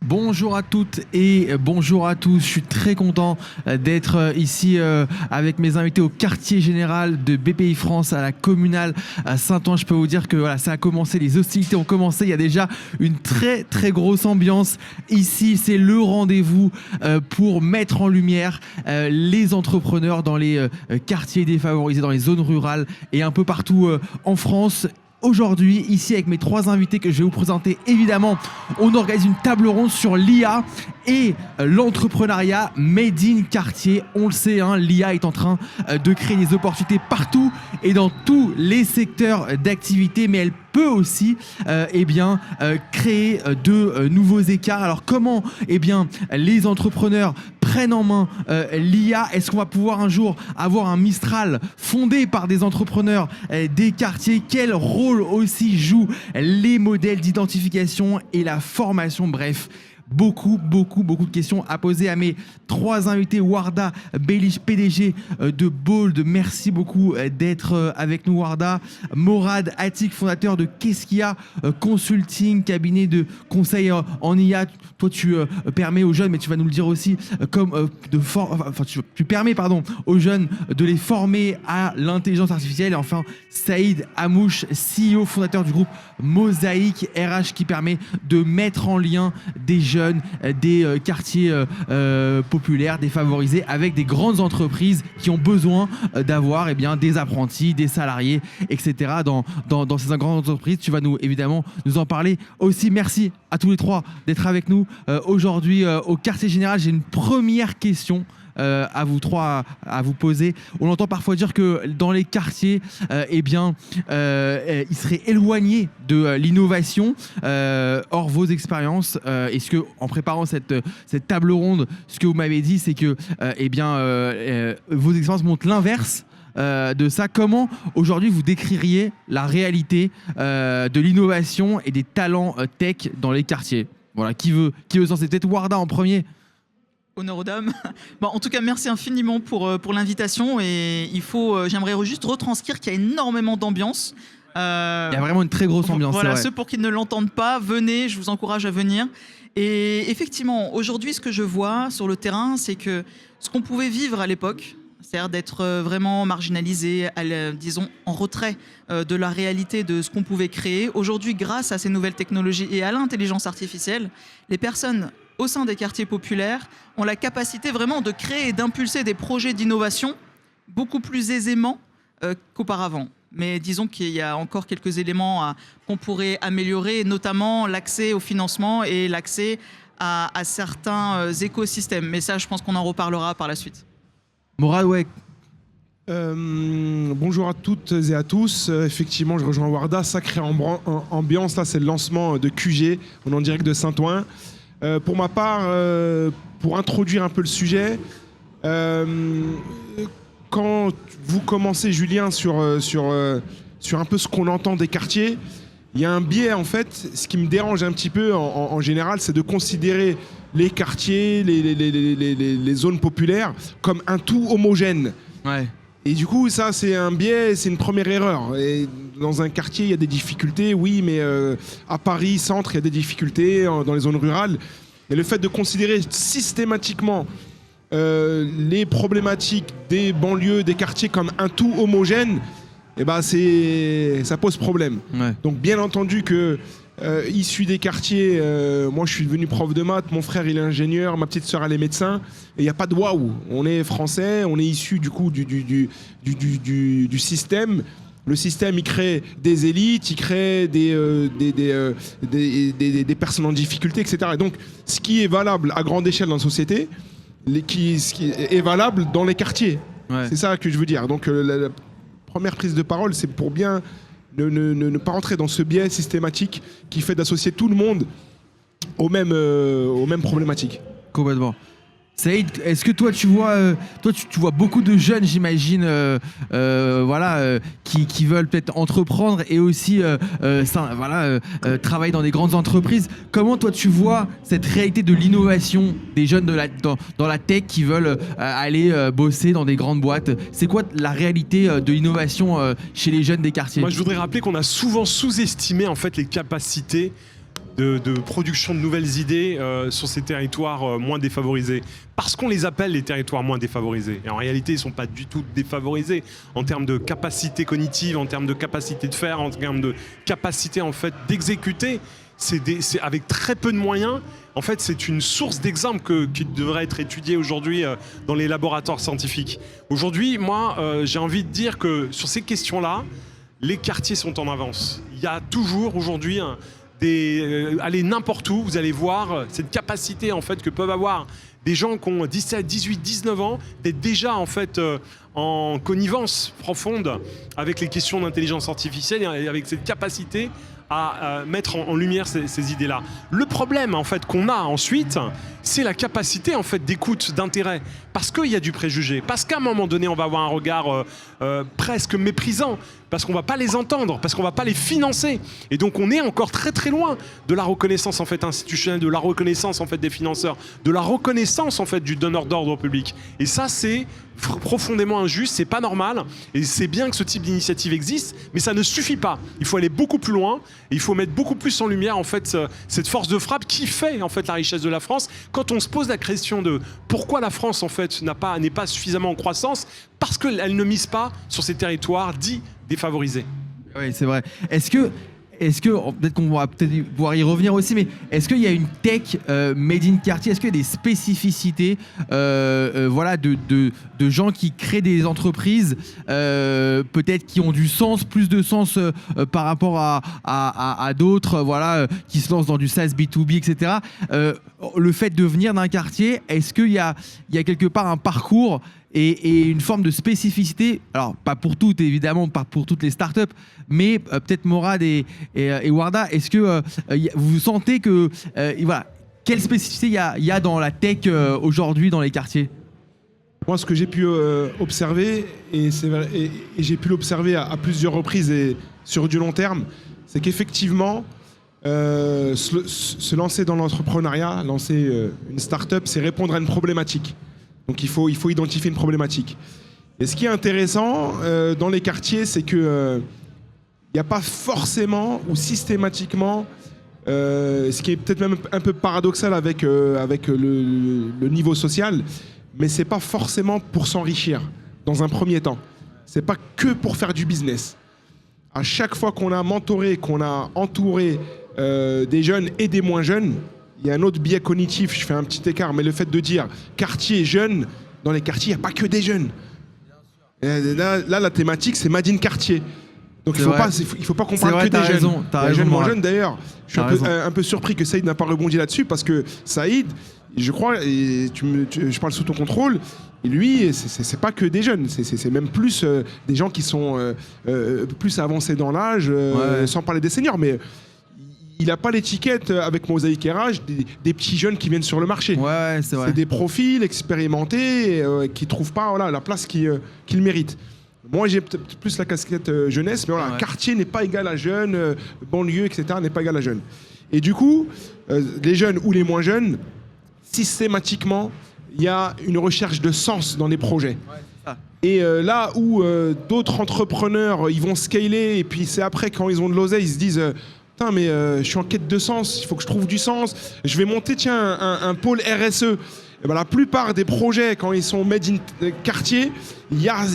Bonjour à toutes et bonjour à tous. Je suis très content d'être ici avec mes invités au quartier général de BPI France à la communale à Saint-Ouen. Je peux vous dire que voilà, ça a commencé, les hostilités ont commencé. Il y a déjà une très très grosse ambiance ici. C'est le rendez-vous pour mettre en lumière les entrepreneurs dans les quartiers défavorisés, dans les zones rurales et un peu partout en France. Aujourd'hui, ici avec mes trois invités que je vais vous présenter, évidemment, on organise une table ronde sur l'IA et l'entrepreneuriat made in quartier. On le sait, hein, l'IA est en train de créer des opportunités partout et dans tous les secteurs d'activité, mais elle peut aussi créer de nouveaux écarts. Alors comment les entrepreneurs prennent en main l'IA? Est-ce qu'on va pouvoir un jour avoir un Mistral fondé par des entrepreneurs des quartiers? Quel rôle aussi jouent les modèles d'identification et la formation? Bref, beaucoup de questions à poser à mes trois invités. Warda Beylich, PDG de Bold. Merci beaucoup d'être avec nous, Warda. Morad Atik, fondateur de Qu'est-ce qu'il y a Consulting, cabinet de conseil en IA. Toi, tu permets aux jeunes, mais tu vas nous le dire aussi, tu permets aux jeunes de les former à l'intelligence artificielle. Et enfin, Saïd Amouche, CEO, fondateur du groupe Mosaïque RH, qui permet de mettre en lien des jeunes, des quartiers populaires, défavorisés, avec des grandes entreprises qui ont besoin d'avoir des apprentis, des salariés, etc. dans ces grandes entreprises. Tu vas évidemment nous en parler aussi. Merci à tous les trois d'être avec nous aujourd'hui au quartier général. J'ai une première question à vous trois à vous poser. On entend parfois dire que dans les quartiers, ils seraient éloignés de l'innovation. Or, vos expériences, est-ce que en préparant cette table ronde, ce que vous m'avez dit, c'est que vos expériences montrent l'inverse de ça. Comment aujourd'hui vous décririez la réalité de l'innovation et des talents tech dans les quartiers? Voilà, qui veut s'en lancer? Peut-être Warda en premier. Honneur aux dames. Bon, en tout cas, merci infiniment pour l'invitation. Et j'aimerais juste retranscrire qu'il y a énormément d'ambiance. Il y a vraiment une très grosse ambiance. Voilà, ceux pour qui ne l'entendent pas, venez, je vous encourage à venir. Et effectivement, aujourd'hui, ce que je vois sur le terrain, c'est que ce qu'on pouvait vivre à l'époque, c'est-à-dire d'être vraiment marginalisé, disons en retrait de la réalité de ce qu'on pouvait créer. Aujourd'hui, grâce à ces nouvelles technologies et à l'intelligence artificielle, les personnes au sein des quartiers populaires ont la capacité vraiment de créer et d'impulser des projets d'innovation beaucoup plus aisément qu'auparavant. Mais disons qu'il y a encore quelques éléments qu'on pourrait améliorer, notamment l'accès au financement et l'accès à certains écosystèmes. Mais ça, je pense qu'on en reparlera par la suite. Morad, ouais. Bonjour à toutes et à tous. Effectivement, je rejoins Warda. Sacrée ambiance. Là, c'est le lancement de QG. On est en direct de Saint-Ouen. Pour ma part, pour introduire un peu le sujet, quand vous commencez, Julien, sur un peu ce qu'on entend des quartiers, il y a un biais, en fait. Ce qui me dérange un petit peu, en général, c'est de considérer les quartiers, les zones populaires, comme un tout homogène. Ouais. Et du coup, ça, c'est un biais, c'est une première erreur. Et dans un quartier, il y a des difficultés, oui, mais à Paris, centre, il y a des difficultés dans les zones rurales. Et le fait de considérer systématiquement les problématiques des banlieues, des quartiers comme un tout homogène, ça pose problème. Ouais. Donc, bien entendu que issu des quartiers, moi je suis devenu prof de maths, mon frère il est ingénieur, ma petite sœur elle est médecin, et il n'y a pas de waouh. On est français, on est issu du coup du système. Le système il crée des élites, il crée des personnes en difficulté, etc. Et donc ce qui est valable à grande échelle dans la société, ce qui est valable dans les quartiers. Ouais. C'est ça que je veux dire. Donc la première prise de parole, c'est pour bien ne pas rentrer dans ce biais systématique qui fait d'associer tout le monde aux mêmes problématiques. Complètement. Saïd, est-ce que toi tu vois beaucoup de jeunes, j'imagine, qui veulent peut-être entreprendre et aussi travailler dans des grandes entreprises. Comment toi tu vois cette réalité de l'innovation des jeunes dans la tech qui veulent aller bosser dans des grandes boîtes? C'est quoi la réalité de l'innovation chez les jeunes des quartiers? Moi je voudrais rappeler qu'on a souvent sous-estimé en fait les capacités de production de nouvelles idées sur ces territoires moins défavorisés. Parce qu'on les appelle les territoires moins défavorisés. Et en réalité, ils ne sont pas du tout défavorisés en termes de capacité cognitive, en termes de capacité de faire, en termes de capacité en fait, d'exécuter. C'est avec très peu de moyens. En fait, c'est une source d'exemples qui devrait être étudiée aujourd'hui dans les laboratoires scientifiques. Aujourd'hui, moi, j'ai envie de dire que sur ces questions-là, les quartiers sont en avance. Il y a toujours aujourd'hui allez n'importe où, vous allez voir cette capacité en fait que peuvent avoir des gens qui ont 17, 18, 19 ans d'être déjà en fait en connivence profonde avec les questions d'intelligence artificielle et avec cette capacité à mettre en lumière ces idées-là. Le problème en fait qu'on a ensuite, c'est la capacité en fait d'écoute, d'intérêt, parce qu'il y a du préjugé, parce qu'à un moment donné on va avoir un regard presque méprisant, parce qu'on va pas les entendre, parce qu'on va pas les financer, et donc on est encore très très loin de la reconnaissance en fait institutionnelle, de la reconnaissance en fait des financeurs, de la reconnaissance en fait du donneur d'ordre public. Et ça c'est profondément injuste, c'est pas normal, et c'est bien que ce type d'initiative existe, mais ça ne suffit pas. Il faut aller beaucoup plus loin, et il faut mettre beaucoup plus en lumière en fait cette force de frappe qui fait en fait la richesse de la France. Quand on se pose la question de pourquoi la France en fait n'est pas suffisamment en croissance, parce qu'elle ne mise pas sur ces territoires dits défavorisés. Oui, c'est vrai. Est-ce que peut-être qu'on va pouvoir y revenir aussi, mais est-ce qu'il y a une tech made in quartier? Est-ce qu'il y a des spécificités voilà, de gens qui créent des entreprises peut-être qui ont du sens, plus de sens par rapport à d'autres voilà, qui se lancent dans du SaaS B2B, etc. Le fait de venir d'un quartier, est-ce qu'il y a quelque part un parcours et une forme de spécificité, alors pas pour toutes évidemment, pas pour toutes les startups, mais peut-être Morad et Warda, est-ce que vous sentez que, voilà, quelle spécificité il y a dans la tech aujourd'hui dans les quartiers? Moi, ce que j'ai pu observer, et j'ai pu l'observer à plusieurs reprises et sur du long terme, c'est qu'effectivement, se lancer dans l'entrepreneuriat, lancer une start-up, c'est répondre à une problématique. Donc il faut identifier une problématique. Et ce qui est intéressant dans les quartiers, c'est que il n'y a pas forcément ou systématiquement, ce qui est peut-être même un peu paradoxal avec le niveau social, mais c'est pas forcément pour s'enrichir dans un premier temps. C'est pas que pour faire du business. À chaque fois qu'on a mentoré, qu'on a entouré des jeunes et des moins jeunes, il y a un autre biais cognitif, je fais un petit écart, mais le fait de dire quartier jeune, dans les quartiers, il n'y a pas que des jeunes. Là, la thématique, c'est Made in quartier. Donc il ne faut pas qu'on parle que des jeunes. T'as les jeunes moins Morad. jeunes, d'ailleurs, je suis un peu surpris que Saïd n'a pas rebondi là-dessus, parce que Saïd, je crois, et je parle sous ton contrôle, et lui, c'est pas que des jeunes, c'est même plus des gens qui sont plus avancés dans l'âge, sans parler des seniors, mais il n'a pas l'étiquette avec Mosaïque RH des petits jeunes qui viennent sur le marché. Ouais, c'est vrai. C'est des profils expérimentés qui ne trouvent pas la place qu'ils méritent. Moi, j'ai peut-être plus la casquette jeunesse, mais voilà, quartier n'est pas égal à jeune, banlieue, etc. n'est pas égal à jeune. Et du coup, les jeunes ou les moins jeunes, systématiquement, il y a une recherche de sens dans les projets. Ouais, c'est ça. Et là où d'autres entrepreneurs, ils vont scaler, et puis c'est après, quand ils ont de l'oseille, ils se disent putain, mais je suis en quête de sens, il faut que je trouve du sens. Je vais monter, tiens, un pôle RSE. Et ben, la plupart des projets, quand ils sont made in quartier, il y a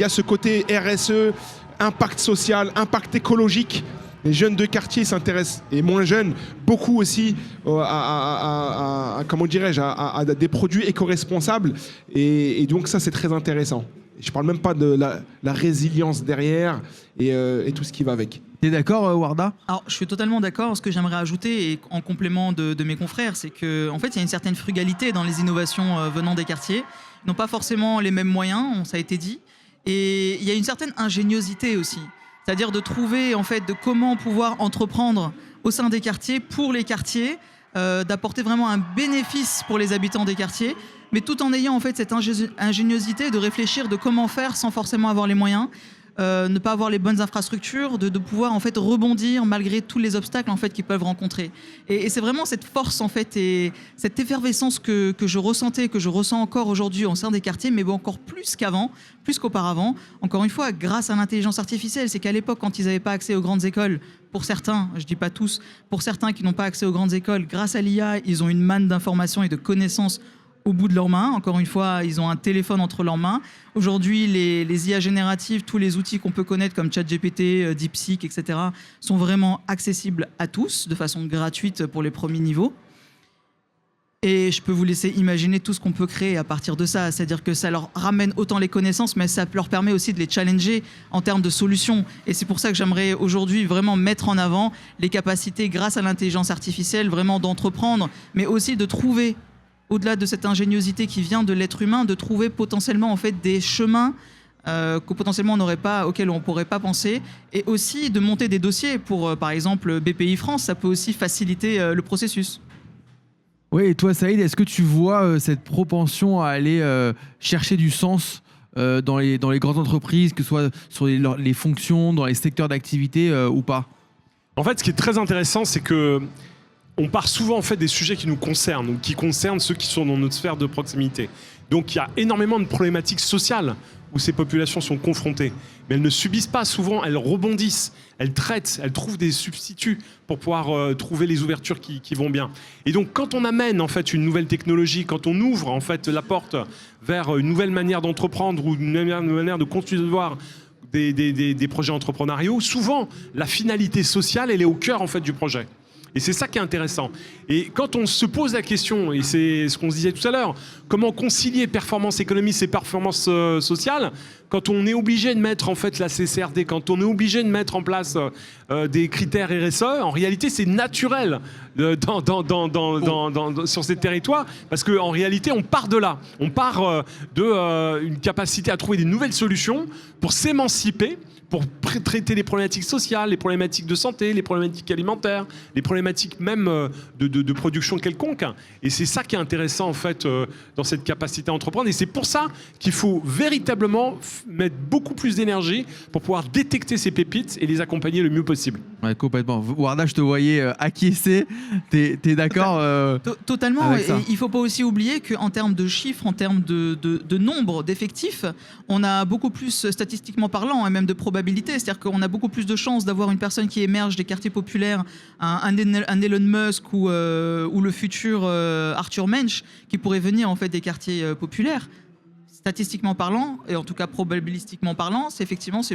ce côté RSE, impact social, impact écologique. Les jeunes de quartier s'intéressent, et moins jeunes, beaucoup aussi comment dirais-je, à des produits éco-responsables. Et donc ça, c'est très intéressant. Je ne parle même pas de la résilience derrière et tout ce qui va avec. T'es d'accord, Warda? Alors, je suis totalement d'accord. Ce que j'aimerais ajouter, et en complément de mes confrères, c'est qu'en fait, il y a une certaine frugalité dans les innovations venant des quartiers. Ils n'ont pas forcément les mêmes moyens, ça a été dit. Et il y a une certaine ingéniosité aussi. C'est-à-dire de trouver, en fait, de comment pouvoir entreprendre au sein des quartiers, pour les quartiers, d'apporter vraiment un bénéfice pour les habitants des quartiers, mais tout en ayant, en fait, cette ingéniosité de réfléchir de comment faire sans forcément avoir les moyens. ne pas avoir les bonnes infrastructures, de pouvoir en fait rebondir malgré tous les obstacles en fait qu'ils peuvent rencontrer. Et c'est vraiment cette force en fait et cette effervescence que je ressentais, que je ressens encore aujourd'hui au sein des quartiers, mais bon, encore plus qu'avant, plus qu'auparavant. Encore une fois, grâce à l'intelligence artificielle, c'est qu'à l'époque, quand ils n'avaient pas accès aux grandes écoles, pour certains, je dis pas tous, pour certains qui n'ont pas accès aux grandes écoles, grâce à l'IA, ils ont une manne d'informations et de connaissances au bout de leurs mains. Encore une fois, ils ont un téléphone entre leurs mains. Aujourd'hui, les IA génératives, tous les outils qu'on peut connaître comme ChatGPT, DeepSeek, etc., sont vraiment accessibles à tous de façon gratuite pour les premiers niveaux. Et je peux vous laisser imaginer tout ce qu'on peut créer à partir de ça. C'est-à-dire que ça leur ramène autant les connaissances, mais ça leur permet aussi de les challenger en termes de solutions. Et c'est pour ça que j'aimerais aujourd'hui vraiment mettre en avant les capacités, grâce à l'intelligence artificielle, vraiment d'entreprendre, mais aussi de trouver, au-delà de cette ingéniosité qui vient de l'être humain, de trouver potentiellement en fait des chemins que potentiellement auxquels on ne pourrait pas penser, et aussi de monter des dossiers pour, par exemple, BPI France. Ça peut aussi faciliter le processus. Oui, et toi, Saïd, est-ce que tu vois cette propension à aller chercher du sens dans les grandes entreprises, que ce soit sur les fonctions, dans les secteurs d'activité ou pas? En fait, ce qui est très intéressant, c'est que on part souvent en fait des sujets qui nous concernent, ou qui concernent ceux qui sont dans notre sphère de proximité. Donc il y a énormément de problématiques sociales où ces populations sont confrontées. Mais elles ne subissent pas, souvent elles rebondissent, elles traitent, elles trouvent des substituts pour pouvoir trouver les ouvertures qui vont bien. Et donc quand on amène en fait une nouvelle technologie, quand on ouvre en fait la porte vers une nouvelle manière d'entreprendre ou une manière de concevoir des projets entrepreneuriaux, souvent la finalité sociale, elle est au cœur en fait du projet. Et c'est ça qui est intéressant. Et quand on se pose la question, et c'est ce qu'on se disait tout à l'heure, comment concilier performance économique et performance sociale, quand on est obligé de mettre en fait la CCRD, quand on est obligé de mettre en place des critères RSE, en réalité c'est naturel sur ces territoires, parce qu'en réalité on part de là, on part d'une capacité à trouver des nouvelles solutions pour s'émanciper, pour traiter les problématiques sociales, les problématiques de santé, les problématiques alimentaires, les problématiques même de production quelconque. Et c'est ça qui est intéressant en fait dans cette capacité à entreprendre. Et c'est pour ça qu'il faut véritablement mettre beaucoup plus d'énergie pour pouvoir détecter ces pépites et les accompagner le mieux possible. Ouais, complètement. Warda, je te voyais acquiescer. T'es d'accord Totalement. avec ça. Et il ne faut pas aussi oublier qu'en termes de chiffres, en termes de nombre d'effectifs, on a beaucoup plus, statistiquement parlant, et même de probabilité. C'est-à-dire qu'on a beaucoup plus de chances d'avoir une personne qui émerge des quartiers populaires, un Elon Musk ou le futur Arthur Mensch, qui pourrait venir en fait des quartiers populaires. Statistiquement parlant, et en tout cas probabilistiquement parlant, c'est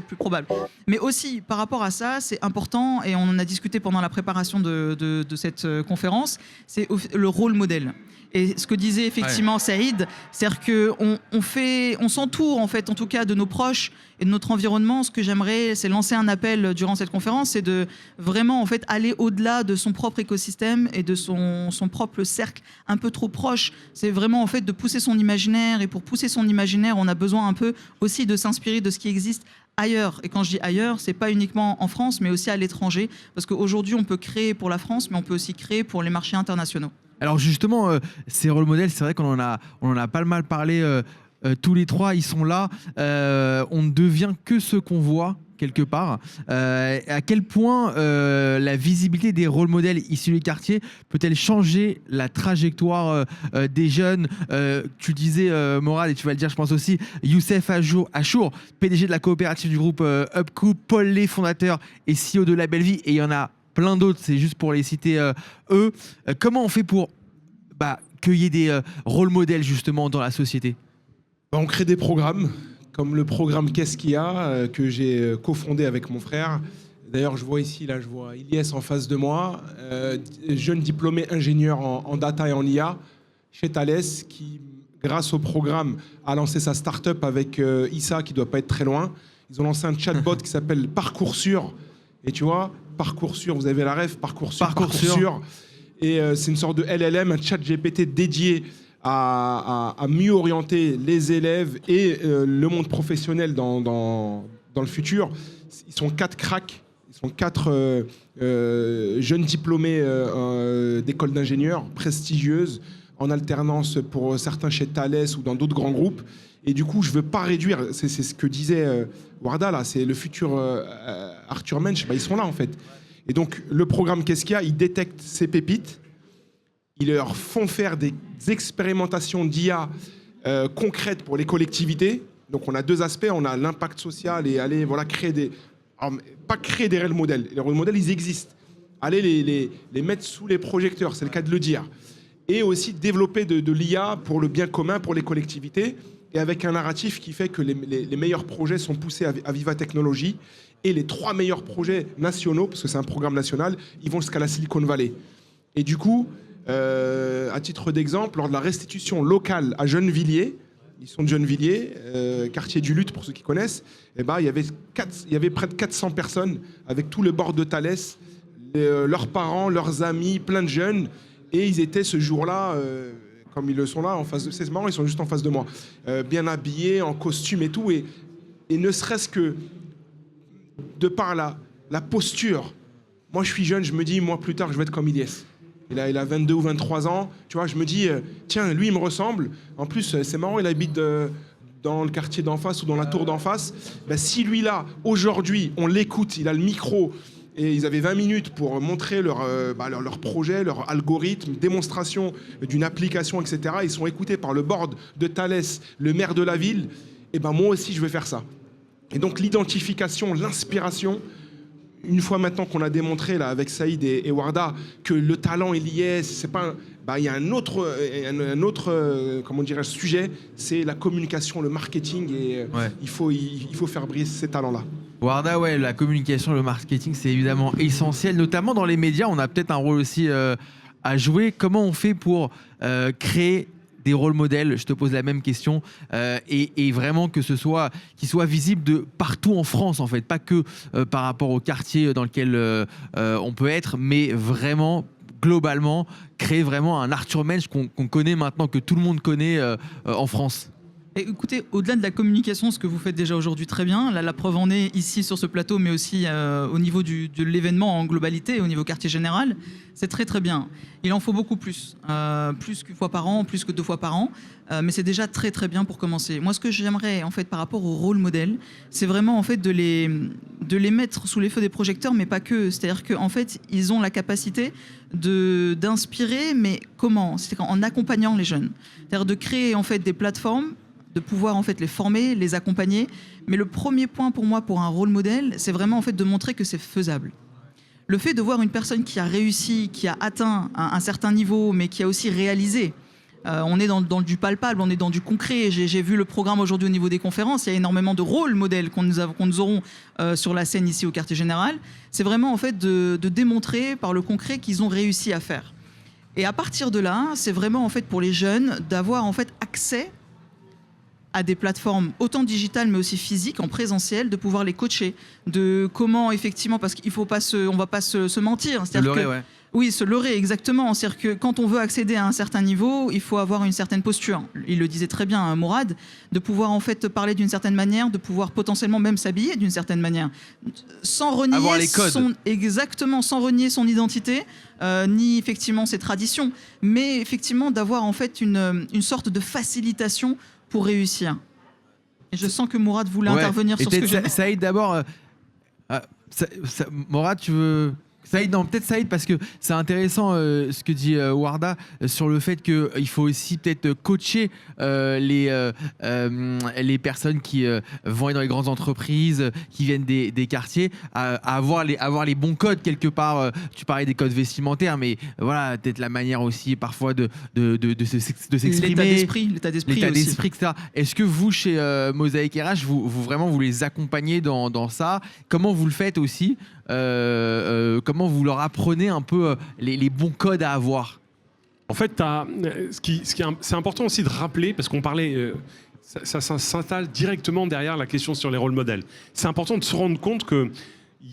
plus probable. Mais aussi, par rapport à ça, c'est important, et on en a discuté pendant la préparation de cette conférence, c'est le rôle modèle. Et ce que disait effectivement Saïd, c'est-à-dire qu'on s'entoure, en fait, en tout cas, de nos proches et de notre environnement. Ce que j'aimerais, c'est lancer un appel durant cette conférence, c'est de vraiment, en fait, aller au-delà de son propre écosystème et de son propre cercle un peu trop proche. C'est vraiment, en fait, de pousser son imaginaire. Et pour pousser son imaginaire, on a besoin un peu aussi de s'inspirer de ce qui existe ailleurs. Et quand je dis ailleurs, c'est pas uniquement en France, mais aussi à l'étranger. Parce qu'aujourd'hui, on peut créer pour la France, mais on peut aussi créer pour les marchés internationaux. Alors justement, ces rôles modèles, c'est vrai qu'on en a pas mal parlé, tous les trois, ils sont là. On ne devient que ce qu'on voit, quelque part. À quel point la visibilité des rôles modèles issus du quartier peut-elle changer la trajectoire des jeunes? Tu disais, Morad, et tu vas le dire, je pense aussi, Youssef Achour, PDG de la coopérative du groupe Upcoup, Paul Lé, fondateur et CEO de La Belle Vie, et il y en a plein d'autres, c'est juste pour les citer eux. Comment on fait pour qu'il y ait des rôles modèles justement dans la société? On crée des programmes, comme le programme Qu'est-ce qu'il y a, que j'ai cofondé avec mon frère. D'ailleurs, je vois Ilyes en face de moi, jeune diplômé ingénieur en data et en IA, chez Thales, qui, grâce au programme, a lancé sa start-up avec Issa, qui ne doit pas être très loin. Ils ont lancé un chatbot qui s'appelle Parcoursure. Et tu vois, Parcoursure, vous avez la ref, Parcoursure. Et c'est une sorte de LLM, un chat GPT dédié à mieux orienter les élèves et le monde professionnel dans le futur. Ils sont 4 cracks, ils sont 4 jeunes diplômés d'écoles d'ingénieurs prestigieuses. en alternance pour certains chez Thales ou dans d'autres grands groupes. Et du coup, je veux pas réduire. C'est ce que disait Warda là. C'est le futur Arthur Mensch. Ils sont là en fait. Et donc, le programme Qu'est-ce qu'il y a, ils détectent ces pépites. Ils leur font faire des expérimentations d'IA concrètes pour les collectivités. Donc, on a deux aspects. On a l'impact social et aller créer des... Alors, pas créer des réels modèles. Les réels modèles, ils existent. Aller les mettre sous les projecteurs, c'est le cas de le dire. Et aussi développer de l'IA pour le bien commun, pour les collectivités, et avec un narratif qui fait que les meilleurs projets sont poussés à Viva Technologies, et les 3 meilleurs projets nationaux, parce que c'est un programme national, ils vont jusqu'à la Silicon Valley. Et du coup, à titre d'exemple, lors de la restitution locale à Gennevilliers, ils sont de Gennevilliers, quartier du Luth pour ceux qui connaissent, il y avait près de 400 personnes avec tout le board de Thales, leurs parents, leurs amis, plein de jeunes, et ils étaient ce jour-là, comme ils le sont là, en face de... C'est marrant, ils sont juste en face de moi, bien habillés, en costume et tout, et ne serait-ce que de par la posture. Moi, je suis jeune, je me dis, moi, plus tard, je vais être comme Ilyes. Il a 22 ou 23 ans, tu vois, je me dis, tiens, lui, il me ressemble. En plus, c'est marrant, il habite dans le quartier d'en face ou dans la tour d'en face. Si lui, là, aujourd'hui, on l'écoute, il a le micro, et ils avaient 20 minutes pour montrer leur projet, leur algorithme, démonstration d'une application, etc. Ils sont écoutés par le board de Thales, le maire de la ville. Et moi aussi, je vais faire ça. Et donc, l'identification, l'inspiration, une fois maintenant qu'on a démontré là, avec Saïd et Warda que le talent est lié, c'est pas... il y a un autre comment dirais-je, sujet, c'est la communication, le marketing, et il faut faire briller ces talents-là. Warda, ouais, la communication, le marketing, c'est évidemment essentiel, notamment dans les médias. On a peut-être un rôle aussi à jouer. Comment on fait pour créer des rôles modèles? Je te pose la même question, et vraiment que qu'ils soient visibles de partout en France, en fait, pas que par rapport au quartier dans lequel on peut être, mais vraiment globalement créer vraiment un Arthur Mensch qu'on connaît maintenant, que tout le monde connaît en France. Et écoutez, au-delà de la communication, ce que vous faites déjà aujourd'hui très bien, là, la preuve en est ici sur ce plateau, mais aussi au niveau de l'événement en globalité, au niveau quartier général, c'est très très bien. Il en faut beaucoup plus, plus qu'une fois par an, plus que 2 fois par an, mais c'est déjà très très bien pour commencer. Moi, ce que j'aimerais en fait par rapport au rôle modèle, c'est vraiment en fait de les mettre sous les feux des projecteurs, mais pas que. C'est-à-dire qu'en fait, ils ont la capacité d'inspirer, mais comment? C'est en accompagnant les jeunes. C'est-à-dire de créer en fait des plateformes, de pouvoir en fait les former, les accompagner. Mais le premier point pour moi, pour un rôle modèle, c'est vraiment en fait de montrer que c'est faisable. Le fait de voir une personne qui a réussi, qui a atteint un certain niveau, mais qui a aussi réalisé. On est dans du palpable, on est dans du concret. J'ai vu le programme aujourd'hui au niveau des conférences. Il y a énormément de rôles modèles qu'on nous aurons sur la scène ici au quartier général. C'est vraiment en fait de démontrer par le concret qu'ils ont réussi à faire. Et à partir de là, c'est vraiment en fait pour les jeunes d'avoir en fait accès à des plateformes autant digitales mais aussi physiques, en présentiel, de pouvoir les coacher, de comment effectivement, parce qu'il faut pas on va pas se mentir. Oui, se leurrer, exactement. C'est-à-dire que quand on veut accéder à un certain niveau, il faut avoir une certaine posture. Il le disait très bien, Mourad, de pouvoir en fait parler d'une certaine manière, de pouvoir potentiellement même s'habiller d'une certaine manière, sans renier avoir les codes. Exactement, sans renier son identité, ni effectivement ses traditions, mais effectivement d'avoir en fait une sorte de facilitation pour réussir. Et je sens que Mourad voulait intervenir sur ce que j'ai. Saïd, d'abord, Mourad, tu veux... Saïd, non, peut-être Saïd, parce que c'est intéressant ce que dit Warda sur le fait qu'il faut aussi peut-être coacher les personnes qui vont être dans les grandes entreprises, qui viennent des quartiers, à avoir les bons codes quelque part. Tu parlais des codes vestimentaires, mais voilà, peut-être la manière aussi parfois de s'exprimer. L'état d'esprit, etc. Est-ce que vous, chez Mosaïque RH, vous les accompagnez dans ça? Comment vous le faites aussi? Comment vous leur apprenez un peu les bons codes à avoir? En fait, c'est important aussi de rappeler, parce qu'on parlait, ça s'installe directement derrière la question sur les rôles modèles. C'est important de se rendre compte qu'il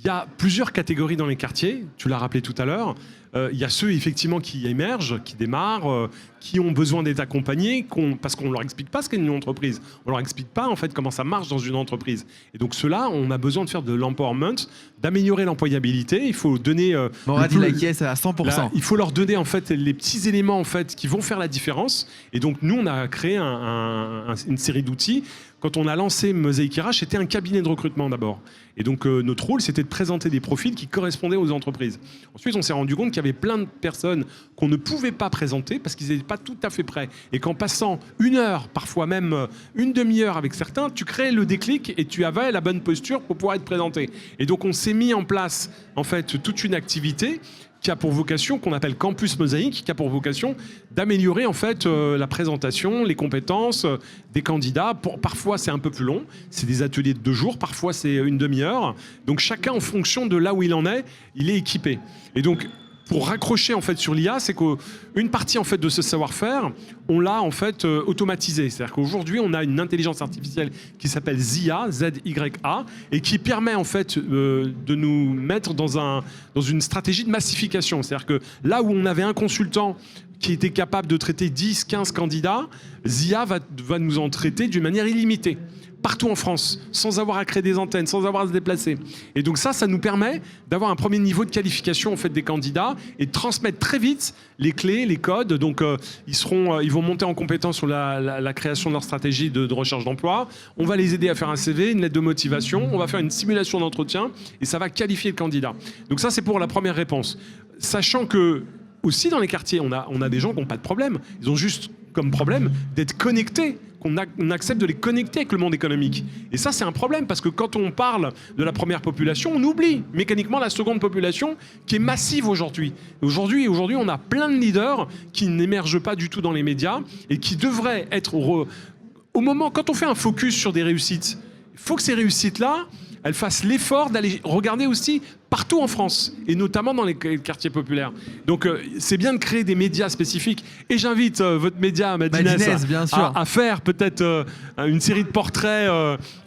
y a plusieurs catégories dans les quartiers, tu l'as rappelé tout à l'heure. Il y a ceux effectivement qui émergent, qui démarrent, qui ont besoin d'être accompagnés, parce qu'on leur explique pas ce qu'est une entreprise. On leur explique pas en fait comment ça marche dans une entreprise. Et donc ceux-là, on a besoin de faire de l'empowerment, d'améliorer l'employabilité. Il faut donner. Morad, il acquiesce à 100%. Là, il faut leur donner en fait les petits éléments en fait qui vont faire la différence. Et donc nous, on a créé une série d'outils. Quand on a lancé Mosaic RH, c'était un cabinet de recrutement d'abord. Et donc notre rôle, c'était de présenter des profils qui correspondaient aux entreprises. Ensuite, on s'est rendu compte qu'il y avait plein de personnes qu'on ne pouvait pas présenter parce qu'ils n'étaient pas tout à fait prêts. Et qu'en passant 1 heure, parfois même une demi-heure avec certains, tu crées le déclic et tu avais la bonne posture pour pouvoir être présenté. Et donc on s'est mis en place en fait toute une activité qui a pour vocation, qu'on appelle Campus Mosaïque, qui a pour vocation d'améliorer en fait la présentation, les compétences des candidats. Parfois c'est un peu plus long, c'est des ateliers de 2 jours, parfois c'est une demi-heure. Donc chacun en fonction de là où il en est, il est équipé. Et donc pour raccrocher en fait sur l'IA, c'est qu'une partie en fait de ce savoir-faire, on l'a en fait automatisé. C'est-à-dire qu'aujourd'hui, on a une intelligence artificielle qui s'appelle ZIA, Z-Y-A, et qui permet en fait de nous mettre dans une stratégie de massification. C'est-à-dire que là où on avait un consultant qui était capable de traiter 10, 15 candidats, ZIA va nous en traiter d'une manière illimitée, partout en France, sans avoir à créer des antennes, sans avoir à se déplacer. Et donc ça nous permet d'avoir un premier niveau de qualification en fait des candidats et de transmettre très vite les clés, les codes. Donc ils vont monter en compétence sur la création de leur stratégie de recherche d'emploi. On va les aider à faire un CV, une lettre de motivation. On va faire une simulation d'entretien et ça va qualifier le candidat. Donc ça, c'est pour la première réponse. Sachant que aussi dans les quartiers, on a des gens qui n'ont pas de problème. Ils ont juste comme problème d'être connectés, qu'on accepte de les connecter avec le monde économique. Et ça, c'est un problème, parce que quand on parle de la première population, on oublie mécaniquement la seconde population, qui est massive aujourd'hui. Aujourd'hui, on a plein de leaders qui n'émergent pas du tout dans les médias, et qui devraient être au moment, quand on fait un focus sur des réussites, il faut que ces réussites-là, elles fassent l'effort d'aller regarder aussi partout en France, et notamment dans les quartiers populaires. Donc c'est bien de créer des médias spécifiques, et j'invite votre média, Madines, bien sûr. à faire peut-être une série de portraits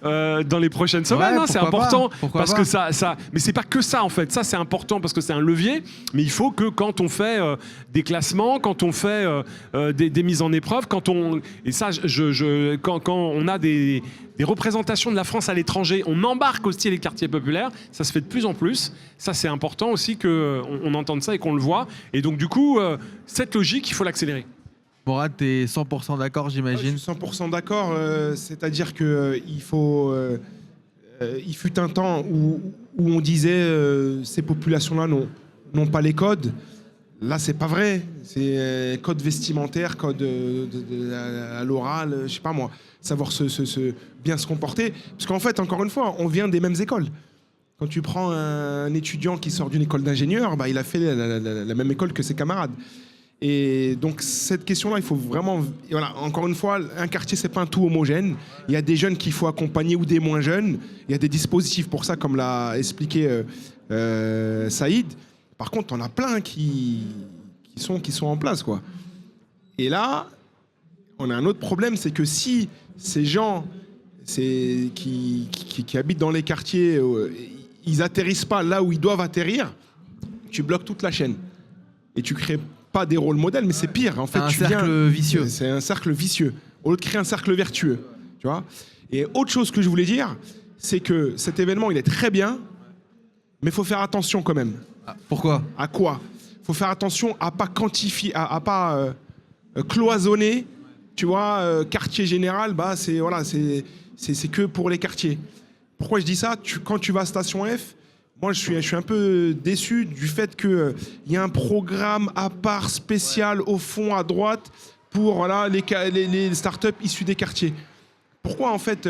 dans les prochaines semaines. Ouais, c'est important, parce que ça, mais c'est pas que ça en fait. Ça, c'est important parce que c'est un levier, mais il faut que quand on fait des classements, quand on fait des mises en épreuve, quand on a des représentations de la France à l'étranger, on embarque aussi les quartiers populaires. Ça se fait de plus en plus. Ça, c'est important aussi qu'on entende ça et qu'on le voit. Et donc, du coup, cette logique, il faut l'accélérer. Morad, t'es 100% d'accord, j'imagine? Je suis 100% d'accord. C'est-à-dire qu'il faut... il fut un temps où on disait ces populations-là n'ont pas les codes. Là, c'est pas vrai. C'est code vestimentaire, code à l'oral, je sais pas moi, savoir bien se comporter. Parce qu'en fait, encore une fois, on vient des mêmes écoles. Quand tu prends un étudiant qui sort d'une école d'ingénieur, il a fait la même école que ses camarades. Et donc cette question-là, il faut vraiment... Voilà, encore une fois, un quartier, c'est pas un tout homogène. Il y a des jeunes qu'il faut accompagner ou des moins jeunes. Il y a des dispositifs pour ça, comme l'a expliqué Saïd. Par contre, on a plein qui sont en place, quoi. Et là, on a un autre problème, c'est que si ces gens qui habitent dans les quartiers, ils atterrissent pas là où ils doivent atterrir, tu bloques toute la chaîne. Et tu crées pas des rôles modèles, mais c'est pire. En fait, un cercle vicieux. C'est un cercle vicieux. Au lieu de créer un cercle vertueux, tu vois. Et autre chose que je voulais dire, c'est que cet événement, il est très bien, mais il faut faire attention quand même. Pourquoi? À quoi? Il faut faire attention à pas quantifier, à pas cloisonner. Tu vois, quartier général, c'est que pour les quartiers. Pourquoi je dis ça? Quand tu vas à Station F, moi je suis un peu déçu du fait qu'il y a un programme à part spécial au fond à droite pour les startups issues des quartiers. Pourquoi en fait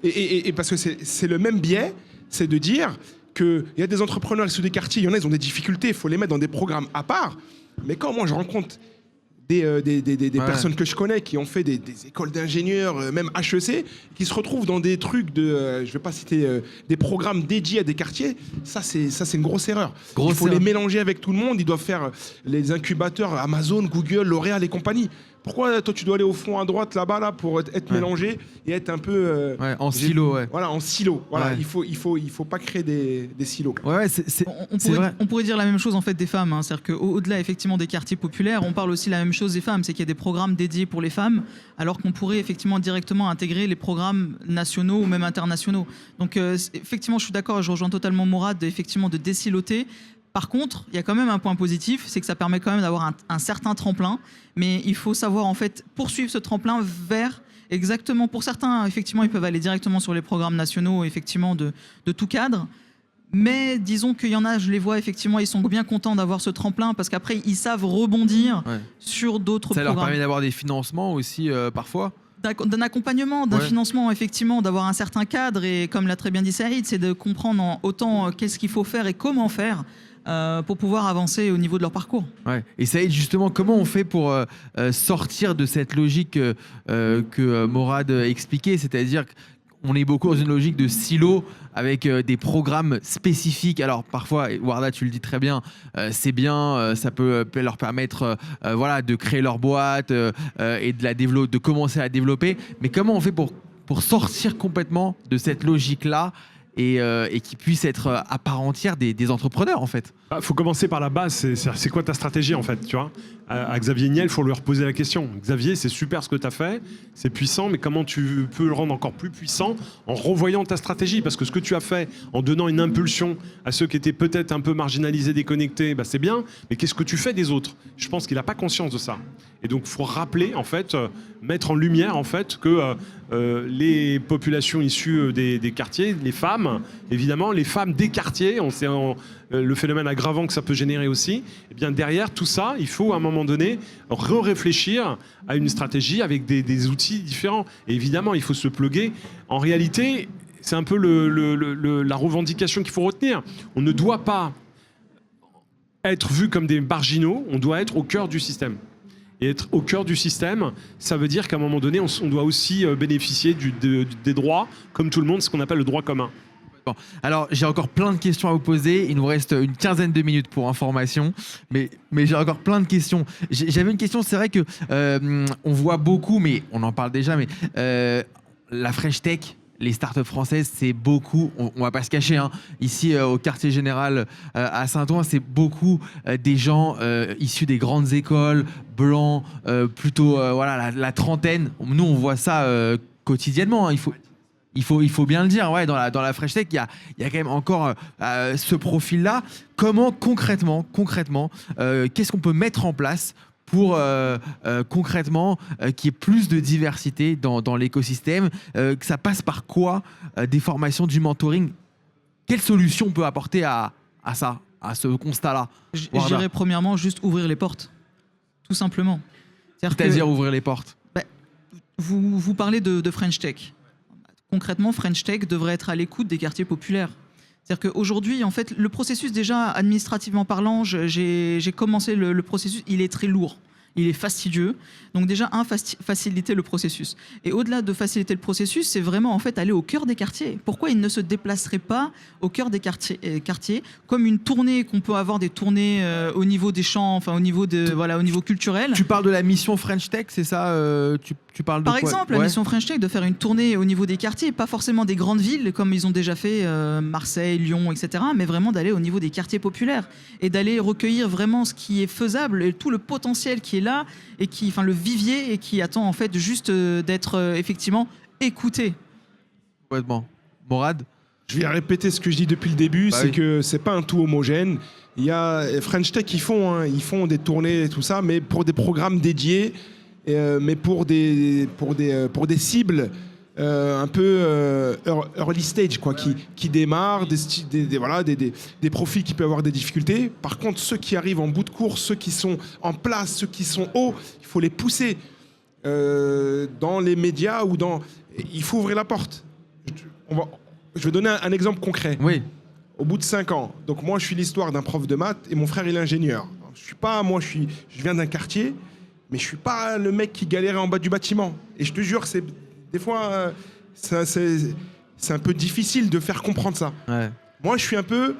et parce que c'est le même biais, c'est de dire qu'il y a des entrepreneurs issus des quartiers, ils ont des difficultés, il faut les mettre dans des programmes à part. Mais quand moi je rencontre des personnes que je connais qui ont fait des écoles d'ingénieurs, même HEC, qui se retrouvent dans des trucs je vais pas citer des programmes dédiés à des quartiers, ça c'est une grosse erreur. Il faut les mélanger avec tout le monde, ils doivent faire les incubateurs Amazon, Google, L'Oréal et compagnie. Pourquoi toi tu dois aller au fond à droite là-bas là pour être mélangé et être un peu en silo, ouais. Voilà, en silo. Voilà, Ouais. il faut pas créer des silos. Ouais, c'est vrai. On pourrait dire la même chose en fait des femmes, hein. C'est-à-dire qu'au-delà effectivement des quartiers populaires, on parle aussi la même chose des femmes, c'est qu'il y a des programmes dédiés pour les femmes, alors qu'on pourrait effectivement directement intégrer les programmes nationaux ou même internationaux. Donc effectivement, je suis d'accord, je rejoins totalement Mourad, effectivement de désiloter. Par contre, il y a quand même un point positif, c'est que ça permet quand même d'avoir un certain tremplin, mais il faut savoir en fait poursuivre ce tremplin vers exactement, pour certains, effectivement, ils peuvent aller directement sur les programmes nationaux, effectivement, de tout cadre. Mais disons qu'il y en a, je les vois, effectivement, ils sont bien contents d'avoir ce tremplin parce qu'après, ils savent rebondir sur d'autres Ça programmes. leur permet d'avoir des financements aussi, parfois. D'un accompagnement, d'un financement, effectivement, d'avoir un certain cadre. Et comme l'a très bien dit Saïd, c'est de comprendre autant qu'est-ce qu'il faut faire et comment faire pour pouvoir avancer au niveau de leur parcours. Ouais. Et Saïd, justement, comment on fait pour sortir de cette logique que Mourad expliquait, c'est-à-dire qu'on est beaucoup dans une logique de silo avec des programmes spécifiques. Alors parfois, Warda, tu le dis très bien, c'est bien, ça peut leur permettre voilà, de créer leur boîte et de commencer à développer. Mais comment on fait pour sortir complètement de cette logique-là et qui puissent être à part entière des entrepreneurs, en fait? Faut commencer par la base, c'est quoi ta stratégie en fait, tu vois? À Xavier Niel, il faut lui reposer la question. Xavier, c'est super ce que tu as fait, c'est puissant, mais comment tu peux le rendre encore plus puissant en revoyant ta stratégie? Parce que ce que tu as fait en donnant une impulsion à ceux qui étaient peut-être un peu marginalisés, déconnectés, bah c'est bien, mais qu'est-ce que tu fais des autres? Je pense qu'il n'a pas conscience de ça. Et donc, il faut rappeler, en fait, mettre en lumière, en fait, que les populations issues des quartiers, les femmes, évidemment, les femmes des quartiers, on sait le phénomène aggravant que ça peut générer aussi, et bien derrière tout ça, il faut à un moment donné réfléchir à une stratégie avec des outils différents. Et évidemment, il faut se plugger. En réalité, c'est un peu la revendication qu'il faut retenir. On ne doit pas être vu comme des marginaux, on doit être au cœur du système. Et être au cœur du système, ça veut dire qu'à un moment donné, on doit aussi bénéficier des droits, comme tout le monde, ce qu'on appelle le droit commun. Bon. Alors, j'ai encore plein de questions à vous poser. Il nous reste une quinzaine de minutes pour information, mais j'ai encore plein de questions. J'avais une question, c'est vrai que on voit beaucoup, mais on en parle déjà, mais la French Tech, les startups françaises, c'est beaucoup, on va pas se cacher, hein, ici au quartier général à Saint-Ouen, c'est beaucoup des gens issus des grandes écoles, blancs, plutôt voilà, la trentaine. Nous, on voit ça quotidiennement, hein, il faut bien le dire, ouais, dans la Fresh Tech, il y a quand même encore ce profil-là. Comment concrètement, qu'est-ce qu'on peut mettre en place pour concrètement qu'il y ait plus de diversité dans l'écosystème, que ça passe par quoi? Des formations, du mentoring? Quelle solution on peut apporter à ça, à ce constat-là? Je dirais premièrement juste ouvrir les portes, tout simplement. C'est-à-dire ouvrir les portes. Vous parlez de French Tech. Concrètement, French Tech devrait être à l'écoute des quartiers populaires. C'est-à-dire qu'aujourd'hui, en fait, le processus, déjà, administrativement parlant, j'ai commencé le processus, il est très lourd. Il est fastidieux. Donc déjà, faciliter le processus. Et au-delà de faciliter le processus, c'est vraiment en fait aller au cœur des quartiers. Pourquoi ils ne se déplaceraient pas au cœur des quartiers comme une tournée qu'on peut avoir, des tournées au niveau des champs, enfin au niveau culturel. Tu parles de la mission French Tech, c'est ça? Tu parles de Par quoi? exemple, la mission French Tech, de faire une tournée au niveau des quartiers, pas forcément des grandes villes comme ils ont déjà fait Marseille, Lyon, etc., mais vraiment d'aller au niveau des quartiers populaires et d'aller recueillir vraiment ce qui est faisable et tout le potentiel qui est là et le vivier et qui attend en fait juste d'être effectivement écouté. Complètement. Mourad? Je vais répéter ce que je dis depuis le début, c'est que c'est pas un tout homogène. Il y a French Tech, ils font des tournées et tout ça, mais pour des programmes dédiés, mais pour des cibles un peu early stage, quoi, qui démarrent, des profils qui peuvent avoir des difficultés. Par contre, ceux qui arrivent en bout de course, ceux qui sont en place, ceux qui sont hauts, il faut les pousser dans les médias il faut ouvrir la porte. Je vais donner un exemple concret. Oui. Au bout de 5 ans, donc moi je suis l'histoire d'un prof de maths et mon frère il est ingénieur. Je viens d'un quartier, mais je suis pas le mec qui galérait en bas du bâtiment. Et je te jure, des fois c'est un peu difficile de faire comprendre ça. Ouais. Moi je suis un peu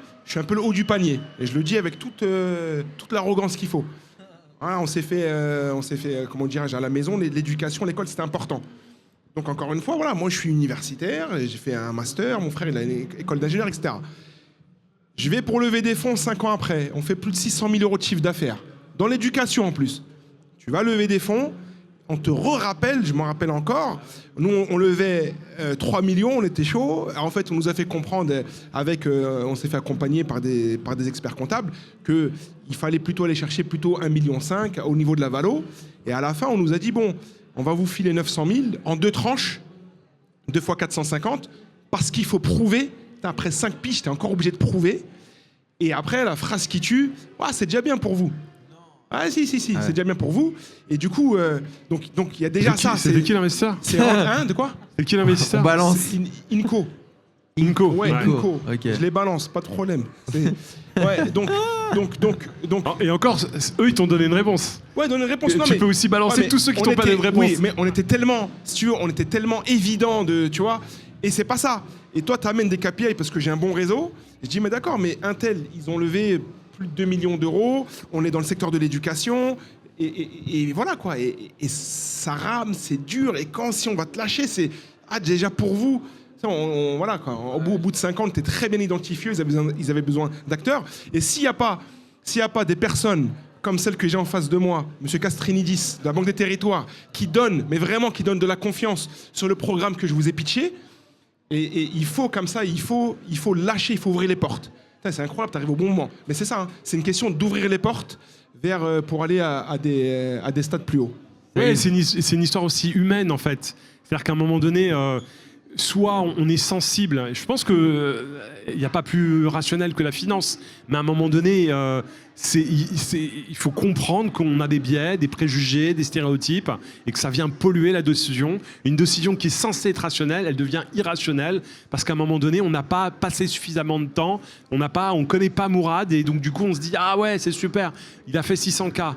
le haut du panier et je le dis avec toute l'arrogance qu'il faut. Voilà, on s'est fait, comment dirais-je, à la maison, l'éducation, l'école, c'était important. Donc encore une fois, voilà, moi je suis universitaire, j'ai fait un master, mon frère il a une école d'ingénieur, etc. Je vais pour lever des fonds 5 ans après, on fait plus de 600 000 euros de chiffre d'affaires. Dans l'éducation en plus. Tu vas lever des fonds, on te rappelle, je m'en rappelle encore, nous on levait 3 millions, on était chaud. En fait, on nous a fait comprendre, on s'est fait accompagner par des experts comptables, qu'il fallait plutôt aller chercher plutôt 1,5 million au niveau de la valo. Et à la fin, on nous a dit, bon, on va vous filer 900 000 en 2 tranches, 2 fois 450, parce qu'il faut prouver. Après 5 piges, t'es encore obligé de prouver. Et après, la phrase qui tue, c'est déjà bien pour vous. Ah si, c'est déjà bien pour vous. Et du coup, donc il y a déjà ça. C'est de qui l'investisseur? C'est de quoi? C'est qui l'investisseur? On balance. Inco. Inco. Ouais, Inco. Okay. Je les balance, pas de problème. Ouais, donc. Et encore, eux, ils t'ont donné une réponse. Ouais, donner une réponse. Tu peux aussi balancer tous ceux qui t'ont pas donné de réponse. Oui, mais on était tellement, si tu veux, on était tellement évident tu vois. Et c'est pas ça. Et toi, t'amènes des KPI parce que j'ai un bon réseau. Je dis, mais d'accord, mais Intel, ils ont levé plus de 2 millions d'euros. On est dans le secteur de l'éducation. Et voilà quoi. Et ça rame, c'est dur. Et si on va te lâcher, c'est déjà pour vous. Voilà quoi. Au bout de 5 ans, tu es très bien identifié. Ils avaient besoin d'acteurs. Et s'il n'y a pas des personnes comme celle que j'ai en face de moi, M. Castrinidis, de la Banque des Territoires, qui donne de la confiance sur le programme que je vous ai pitché, et il faut comme ça, il faut lâcher, il faut ouvrir les portes. C'est incroyable, tu arrives au bon moment. Mais c'est ça, c'est une question d'ouvrir les portes pour aller à des stades plus hauts. Oui, c'est une histoire aussi humaine en fait. C'est-à-dire qu'à un moment donné, soit on est sensible. Je pense qu'il n'y a pas plus rationnel que la finance. Mais à un moment donné, il faut comprendre qu'on a des biais, des préjugés, des stéréotypes et que ça vient polluer la décision. Une décision qui est censée être rationnelle, elle devient irrationnelle parce qu'à un moment donné, on n'a pas passé suffisamment de temps, on connaît pas Mourad et donc du coup, on se dit « Ah ouais, c'est super, il a fait 600K. »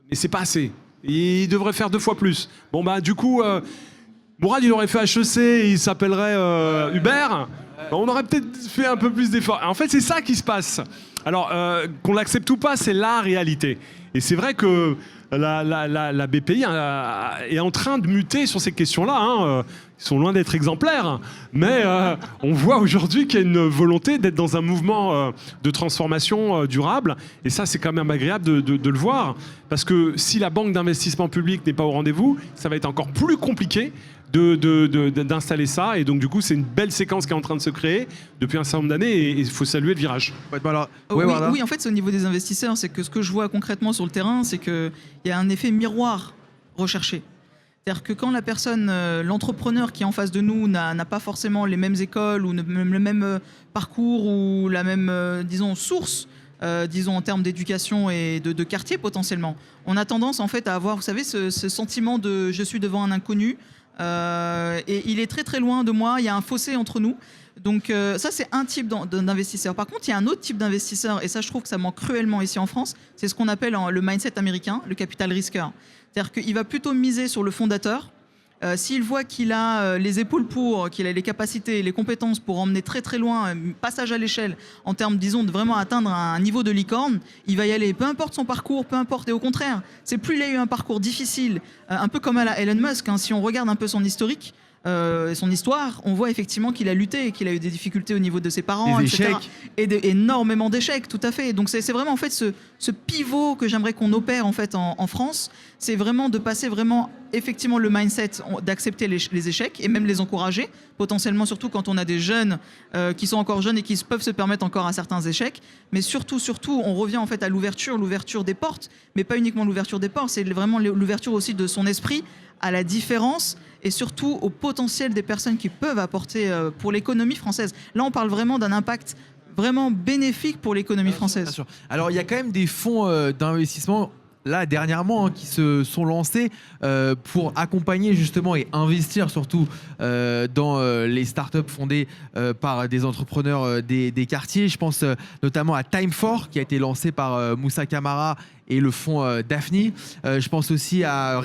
Mais c'est pas assez. Et il devrait faire 2 fois plus. Bon bah du coup... Mourad, il aurait fait HEC, il s'appellerait Hubert. On aurait peut-être fait un peu plus d'efforts. En fait, c'est ça qui se passe. Alors, qu'on l'accepte ou pas, c'est la réalité. Et c'est vrai que la BPI est en train de muter sur ces questions-là. Ils sont loin d'être exemplaires. Mais on voit aujourd'hui qu'il y a une volonté d'être dans un mouvement de transformation durable. Et ça, c'est quand même agréable de le voir. Parce que si la banque d'investissement public n'est pas au rendez-vous, ça va être encore plus compliqué d'installer ça. Et donc, du coup, c'est une belle séquence qui est en train de se créer depuis un certain nombre d'années et il faut saluer le virage. Oui, en fait, c'est au niveau des investisseurs. C'est que ce que je vois concrètement sur le terrain, c'est qu'il y a un effet miroir recherché. C'est-à-dire que quand la personne, l'entrepreneur qui est en face de nous n'a pas forcément les mêmes écoles ou le même parcours ou la même, source, en termes d'éducation et de quartier potentiellement, on a tendance en fait à avoir, vous savez, ce sentiment de « je suis devant un inconnu ». Et il est très très loin de moi, il y a un fossé entre nous. Donc ça c'est un type d'investisseur. Par contre il y a un autre type d'investisseur, et ça je trouve que ça manque cruellement ici en France, c'est ce qu'on appelle le mindset américain, le capital risqueur. C'est-à-dire qu'il va plutôt miser sur le fondateur. S'il voit qu'il a les épaules qu'il a les capacités, les compétences pour emmener très très loin, passage à l'échelle, en termes, de vraiment atteindre un niveau de licorne, il va y aller. Peu importe son parcours, peu importe. Et au contraire, c'est plus il a eu un parcours difficile, un peu comme à la Elon Musk, si on regarde un peu son historique, son histoire, on voit effectivement qu'il a lutté, qu'il a eu des difficultés au niveau de ses parents, etc. Et énormément d'échecs, tout à fait. Donc c'est vraiment en fait ce pivot que j'aimerais qu'on opère en fait en France, c'est vraiment de passer vraiment effectivement le mindset d'accepter les échecs et même les encourager, potentiellement surtout quand on a des jeunes qui sont encore jeunes et qui peuvent se permettre encore à certains échecs. Mais surtout, on revient en fait à l'ouverture des portes, mais pas uniquement l'ouverture des portes, c'est vraiment l'ouverture aussi de son esprit à la différence et surtout au potentiel des personnes qui peuvent apporter pour l'économie française. Là, on parle vraiment d'un impact vraiment bénéfique pour l'économie française. Bien sûr. Alors, il y a quand même des fonds d'investissement là dernièrement qui se sont lancés pour accompagner justement et investir surtout dans les startups fondées par des entrepreneurs des quartiers. Je pense notamment à Time4 qui a été lancé par Moussa Camara et le fonds Daphne. Je pense aussi à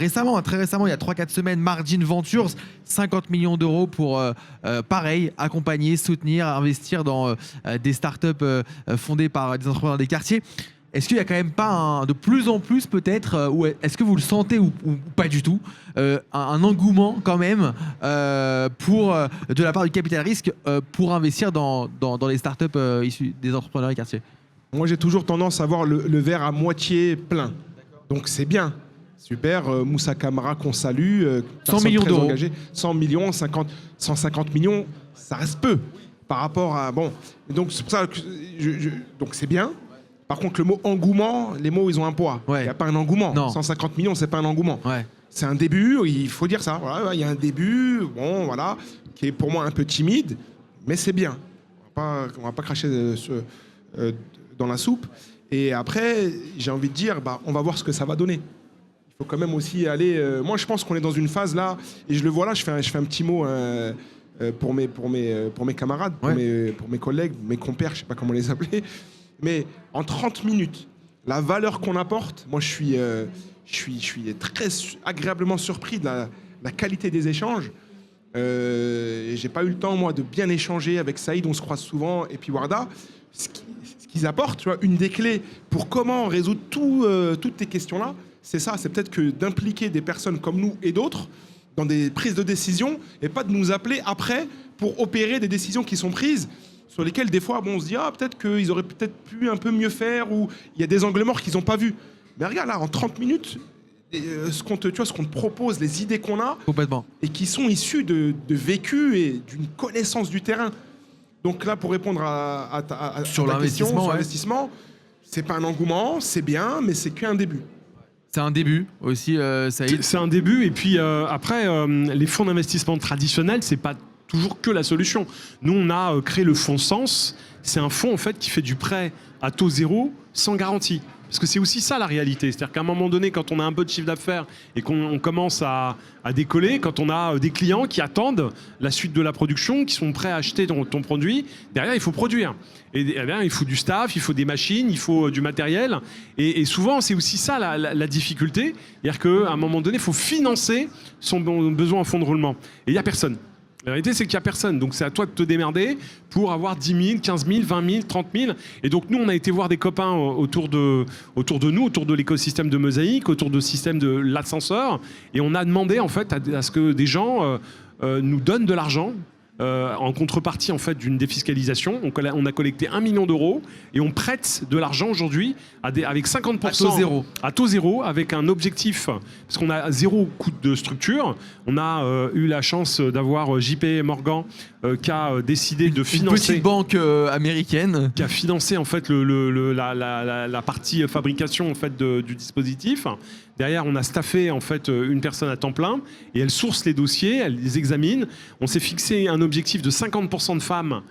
très récemment, il y a 3-4 semaines, Margin Ventures, 50 millions d'euros pour, pareil, accompagner, soutenir, investir dans des startups fondées par des entrepreneurs des quartiers. est-ce qu'il y a quand même pas de plus en plus peut-être, ou est-ce que vous le sentez ou pas du tout, un engouement quand même de la part du capital risque pour investir dans les startups issues des entrepreneurs et quartiers? Moi, j'ai toujours tendance à voir le verre à moitié plein. Donc, c'est bien. Super. Moussa Camara, qu'on salue. 100 millions d'euros. 100 millions, 150 millions, ça reste peu par rapport à... Bon, donc c'est pour ça que donc c'est bien. Par contre, le mot engouement, les mots, ils ont un poids. Il n'y a pas un engouement. Non. 150 millions, c'est pas un engouement. Ouais. C'est un début, il faut dire ça. Voilà, il y a un début, bon, voilà, qui est pour moi un peu timide, mais c'est bien. On va pas cracher dans la soupe. Et après, j'ai envie de dire, on va voir ce que ça va donner. Il faut quand même aussi aller... moi, je pense qu'on est dans une phase là, et je le vois là, je fais un petit mot pour mes camarades, pour mes collègues, mes compères, je sais pas comment les appeler, mais en 30 minutes, la valeur qu'on apporte, moi, je suis très agréablement surpris de la qualité des échanges. J'ai pas eu le temps, moi, de bien échanger avec Saïd, on se croise souvent, et puis Warda. Ce qu'ils apportent, tu vois, une des clés pour comment résoudre toutes tes questions-là, c'est ça, c'est peut-être que d'impliquer des personnes comme nous et d'autres dans des prises de décision et pas de nous appeler après pour opérer des décisions qui sont prises sur lesquelles des fois on se dit peut-être qu'ils auraient peut-être pu un peu mieux faire ou il y a des angles morts qu'ils n'ont pas vus. Mais regarde là, en 30 minutes, ce qu'on te propose, les idées qu'on a, complètement, et qui sont issues de vécu et d'une connaissance du terrain. Donc là, pour répondre à ta question sur l'investissement, c'est pas un engouement, c'est bien, mais c'est qu'un début. C'est un début aussi, Saïd. C'est un début, et puis après, les fonds d'investissement traditionnels, c'est pas toujours que la solution. Nous, on a créé le fonds Sens. C'est un fonds en fait qui fait du prêt à taux zéro sans garantie. Parce que c'est aussi ça la réalité. C'est-à-dire qu'à un moment donné, quand on a un peu de chiffre d'affaires et qu'on commence à décoller, quand on a des clients qui attendent la suite de la production, qui sont prêts à acheter ton produit, derrière, il faut produire. Et derrière, il faut du staff, il faut des machines, il faut du matériel. Et souvent, c'est aussi ça la difficulté. C'est-à-dire qu'à un moment donné, il faut financer son besoin en fonds de roulement. Et il n'y a personne. La réalité, c'est qu'il n'y a personne. Donc, c'est à toi de te démerder pour avoir 10 000, 15 000, 20 000, 30 000. Et donc, nous, on a été voir des copains autour de nous, autour de l'écosystème de Mosaïque, autour du système de l'ascenseur. Et on a demandé, en fait, à ce que des gens nous donnent de l'argent en contrepartie en fait d'une défiscalisation. On a collecté 1 million d'euros et on prête de l'argent aujourd'hui avec 50% à taux zéro, avec un objectif, parce qu'on a 0 coût de structure. On a eu la chance d'avoir JP Morgan qui a décidé de financer... Une petite banque américaine. Qui a financé en fait la partie fabrication en fait du dispositif. Derrière, on a staffé en fait une personne à temps plein et elle source les dossiers, elle les examine. On s'est fixé un objectif de 50% de femmes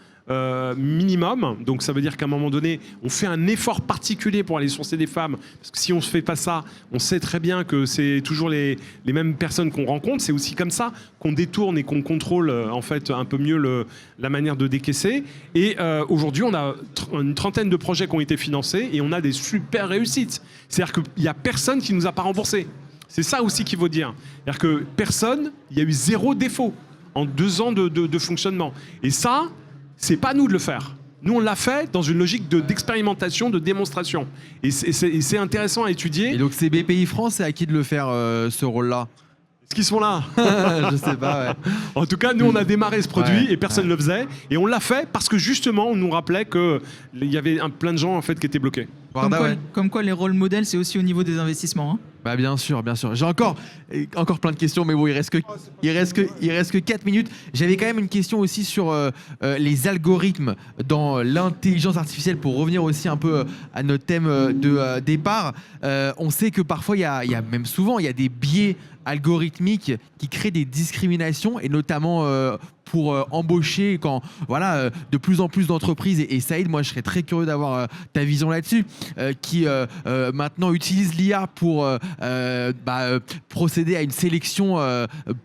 minimum. Donc ça veut dire qu'à un moment donné, on fait un effort particulier pour aller sourcer des femmes. Parce que si on ne se fait pas ça, on sait très bien que c'est toujours les mêmes personnes qu'on rencontre. C'est aussi comme ça qu'on détourne et qu'on contrôle en fait un peu mieux la manière de décaisser. Et aujourd'hui, on a une trentaine de projets qui ont été financés et on a des super réussites. C'est-à-dire qu'il n'y a personne qui ne nous a pas remboursé. C'est ça aussi qu'il faut dire. C'est-à-dire que personne, il y a eu 0 défaut en 2 ans de fonctionnement. Et ça, c'est pas à nous de le faire. Nous, on l'a fait dans une logique d'expérimentation, de démonstration. Et c'est intéressant à étudier. Et donc, c'est BPI France, c'est à qui de le faire, ce rôle-là? Est-ce qu'ils sont là? Je sais pas, ouais. En tout cas, nous, on a démarré ce produit et personne ne le faisait. Et on l'a fait parce que, justement, on nous rappelait qu'il y avait plein de gens, en fait, qui étaient bloqués. Comme quoi, les rôles modèles, c'est aussi au niveau des investissements. Hein. Bah bien sûr, bien sûr. J'ai encore plein de questions, mais bon, il reste que 4 minutes. J'avais quand même une question aussi sur les algorithmes dans l'intelligence artificielle, pour revenir aussi un peu à notre thème de départ. On sait que parfois, il y a même souvent, il y a des biais algorithmiques qui créent des discriminations, et notamment pour embaucher quand de plus en plus d'entreprises, et Saïd, moi je serais très curieux d'avoir ta vision là-dessus, qui maintenant utilisent l'IA pour procéder à une sélection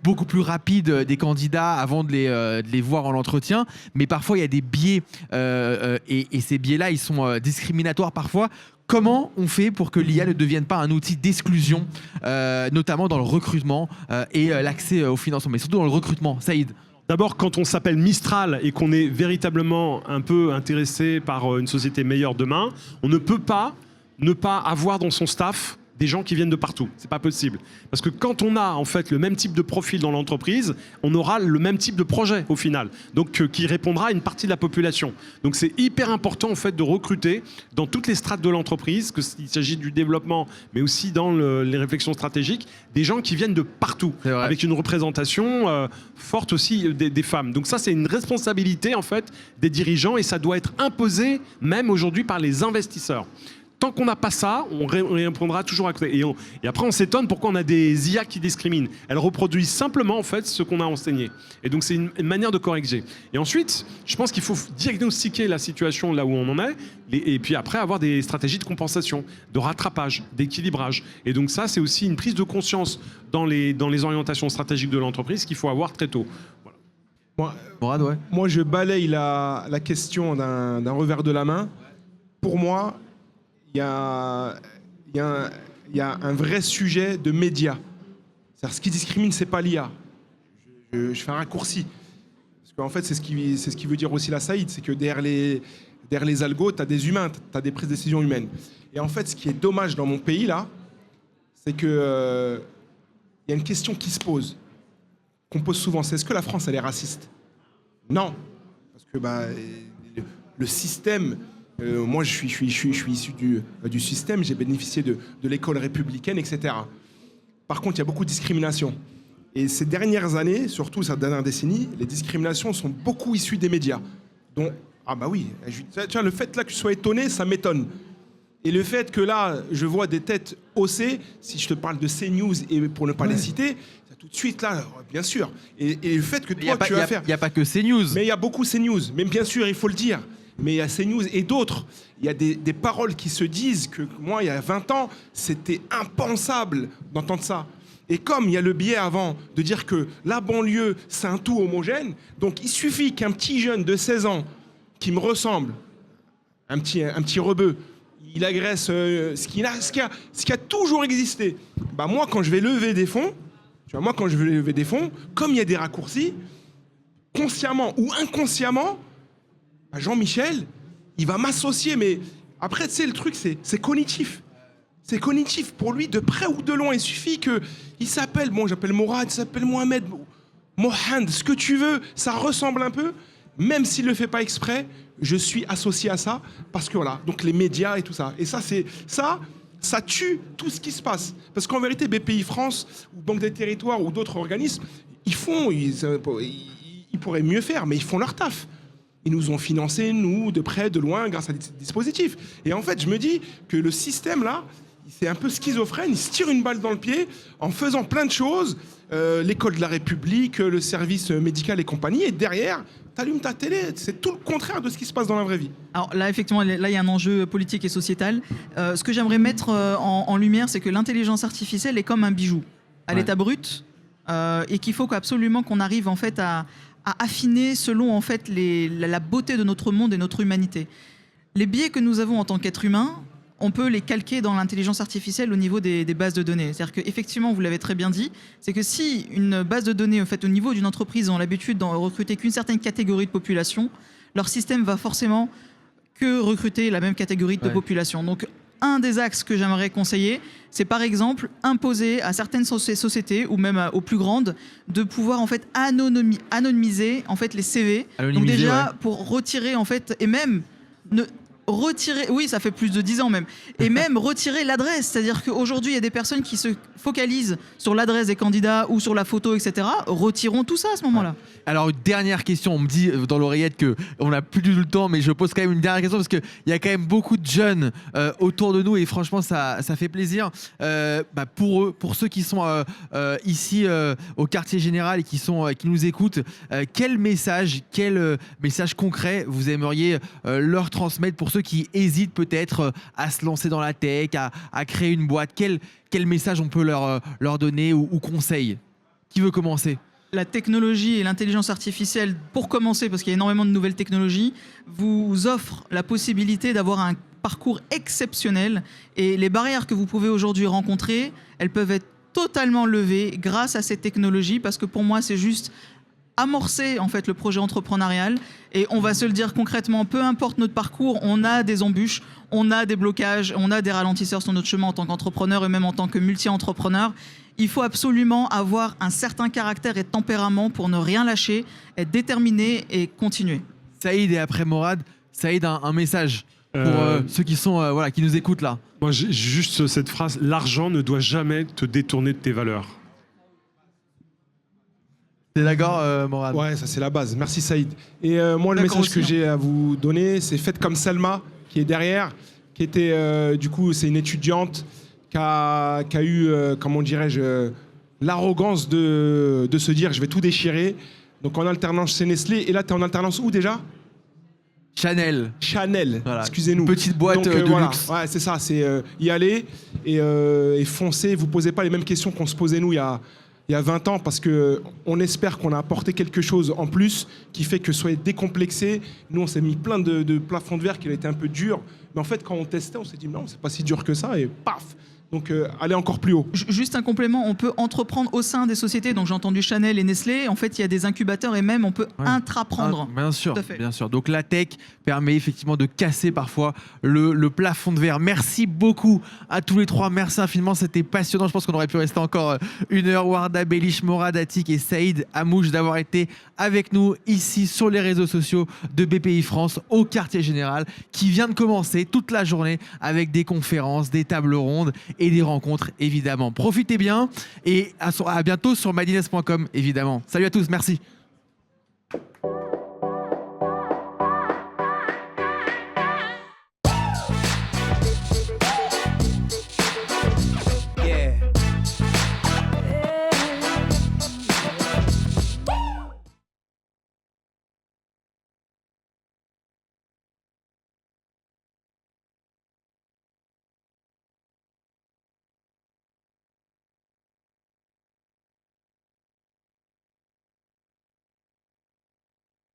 beaucoup plus rapide des candidats avant de les voir en entretien. Mais parfois il y a des biais et ces biais-là, ils sont discriminatoires parfois. Comment on fait pour que l'IA ne devienne pas un outil d'exclusion, notamment dans le recrutement et l'accès au financement, mais surtout dans le recrutement? Saïd. D'abord, quand on s'appelle Mistral et qu'on est véritablement un peu intéressé par une société meilleure demain, on ne peut pas ne pas avoir dans son staff des gens qui viennent de partout. C'est pas possible. Parce que quand on a en fait le même type de profil dans l'entreprise, on aura le même type de projet au final, donc qui répondra à une partie de la population. Donc c'est hyper important en fait de recruter dans toutes les strates de l'entreprise, qu'il s'agit du développement, mais aussi dans les réflexions stratégiques, des gens qui viennent de partout, avec une représentation forte aussi des femmes. Donc ça c'est une responsabilité en fait des dirigeants et ça doit être imposé même aujourd'hui par les investisseurs. Tant qu'on n'a pas ça, on répondra toujours à côté. Et après, on s'étonne pourquoi on a des IA qui discriminent. Elles reproduisent simplement en fait ce qu'on a enseigné. Et donc, c'est une manière de corriger. Et ensuite, je pense qu'il faut diagnostiquer la situation là où on en est, et puis après avoir des stratégies de compensation, de rattrapage, d'équilibrage. Et donc ça, c'est aussi une prise de conscience dans les orientations stratégiques de l'entreprise qu'il faut avoir très tôt. Voilà. Moi, je balaye la question d'un revers de la main. Pour moi, il y a un vrai sujet de médias. C'est-à-dire, ce qui discrimine, c'est pas l'IA. Je fais un raccourci. Parce qu'en fait, c'est ce qui veut dire aussi la Saïd, c'est que derrière les algos, tu as des humains, tu as des prises de décision humaines. Et en fait, ce qui est dommage dans mon pays, là, c'est que y a une question qui se pose, qu'on pose souvent, c'est est-ce que la France, elle est raciste? Non. Parce que le système... moi, je suis issu du système, j'ai bénéficié de l'école républicaine, etc. Par contre, il y a beaucoup de discrimination. Et ces dernières années, surtout cette dernière décennie, les discriminations sont beaucoup issues des médias. Donc, ah bah oui, tiens, le fait là que je sois étonné, ça m'étonne. Et le fait que là, je vois des têtes haussées, si je te parle de CNews, et pour ne pas les citer, tout de suite là, bien sûr. Et le fait que toi, tu vas faire... Il n'y a pas que CNews. Mais il y a beaucoup CNews, mais bien sûr, il faut le dire. Mais il y a CNews et d'autres. Il y a des paroles qui se disent que moi, il y a 20 ans, c'était impensable d'entendre ça. Et comme il y a le biais avant de dire que la banlieue, c'est un tout homogène, donc il suffit qu'un petit jeune de 16 ans qui me ressemble, un petit rebeu, il agresse ce qui a toujours existé. Bah moi, quand je vais lever des fonds, comme il y a des raccourcis, consciemment ou inconsciemment, Jean-Michel, il va m'associer, mais après, tu sais, le truc, c'est cognitif. C'est cognitif. Pour lui, de près ou de loin, il suffit qu'il s'appelle, j'appelle Mourad, il s'appelle Mohamed, Mohand, ce que tu veux, ça ressemble un peu, même s'il ne le fait pas exprès, je suis associé à ça, parce que voilà, donc les médias et tout ça. Et ça tue tout ce qui se passe. Parce qu'en vérité, BPI France, ou Banque des Territoires, ou d'autres organismes, ils pourraient mieux faire, mais ils font leur taf. Ils nous ont financé, nous, de près, de loin, grâce à des dispositifs. Et en fait, je me dis que le système, là, c'est un peu schizophrène. Il se tire une balle dans le pied en faisant plein de choses. L'école de la République, le service médical et compagnie. Et derrière, t'allumes ta télé. C'est tout le contraire de ce qui se passe dans la vraie vie. Alors là, effectivement, là, il y a un enjeu politique et sociétal. Ce que j'aimerais mettre en lumière, c'est que l'intelligence artificielle est comme un bijou à l'état brut et qu'il faut absolument qu'on arrive en fait à affiner selon en fait la beauté de notre monde et notre humanité. Les biais que nous avons en tant qu'être humain, on peut les calquer dans l'intelligence artificielle au niveau des bases de données. C'est-à-dire qu'effectivement, vous l'avez très bien dit, c'est que si une base de données, en fait, au niveau d'une entreprise, ont l'habitude de recruter qu'une certaine catégorie de population, leur système va forcément que recruter la même catégorie de population. Donc, un des axes que j'aimerais conseiller, c'est par exemple imposer à certaines sociétés ou même aux plus grandes de pouvoir en fait anonymiser en fait les CV. Donc déjà pour retirer en fait et même retirer, oui, ça fait plus de 10 ans même, et même retirer l'adresse. C'est-à-dire qu'aujourd'hui, il y a des personnes qui se focalisent sur l'adresse des candidats ou sur la photo, etc. Retirons tout ça à ce moment-là. Alors, une dernière question. On me dit dans l'oreillette qu'on n'a plus du tout le temps, mais je pose quand même une dernière question parce qu'il y a quand même beaucoup de jeunes autour de nous et franchement, ça fait plaisir. Pour eux, pour ceux qui sont ici au quartier général et qui nous écoutent, quel message concret vous aimeriez leur transmettre pour ceux qui hésitent peut-être à se lancer dans la tech, à créer une boîte? Quel message on peut leur donner ou conseil? Qui veut commencer? La technologie et l'intelligence artificielle, pour commencer, parce qu'il y a énormément de nouvelles technologies, vous offrent la possibilité d'avoir un parcours exceptionnel. Et les barrières que vous pouvez aujourd'hui rencontrer, elles peuvent être totalement levées grâce à ces technologies, parce que pour moi, c'est juste amorcer en fait le projet entrepreneurial. Et on va se le dire concrètement, peu importe notre parcours, on a des embûches, on a des blocages, on a des ralentisseurs sur notre chemin en tant qu'entrepreneur et même en tant que multi-entrepreneur. Il faut absolument avoir un certain caractère et tempérament pour ne rien lâcher, être déterminé et continuer. Saïd et après Morad, Saïd, un message pour ceux qui sont voilà, qui nous écoutent là. Moi, j'ai juste cette phrase, l'argent ne doit jamais te détourner de tes valeurs. T'es d'accord, Morad? Ouais, ça c'est la base. Merci Saïd. Et moi, le D'accord message que aussi, j'ai à vous donner, c'est faites comme Salma, qui est derrière, qui était, du coup, c'est une étudiante qui a eu, comment dirais-je, l'arrogance de se dire, je vais tout déchirer. Donc en alternance chez Nestlé. Et là, tu es en alternance où déjà? Chanel. Chanel, Voilà. excusez-nous. Petite boîte Donc, de voilà. luxe. Ouais, c'est ça, c'est y aller et foncer. Vous posez pas les mêmes questions qu'on se posait nous il y a 20 ans parce qu'on espère qu'on a apporté quelque chose en plus qui fait que soyez décomplexés. Nous, on s'est mis plein de plafonds de verre qui étaient un peu durs. Mais en fait, quand on testait, on s'est dit non, c'est pas si dur que ça et paf. Donc, allez encore plus haut. Juste un complément, on peut entreprendre au sein des sociétés, donc j'ai entendu Chanel et Nestlé, en fait il y a des incubateurs et même on peut intraprendre. Bien sûr, Tout à fait. bien sûr. Donc la tech permet effectivement de casser parfois le plafond de verre. Merci beaucoup à tous les trois, merci infiniment, c'était passionnant. Je pense qu'on aurait pu rester encore 1 heure. Warda, Bellish, Morad, Atik et Saïd Amouche d'avoir été avec nous ici sur les réseaux sociaux de BPI France au quartier général qui vient de commencer toute la journée avec des conférences, des tables rondes et des rencontres évidemment. Profitez bien et à bientôt sur madines.com évidemment. Salut à tous, merci.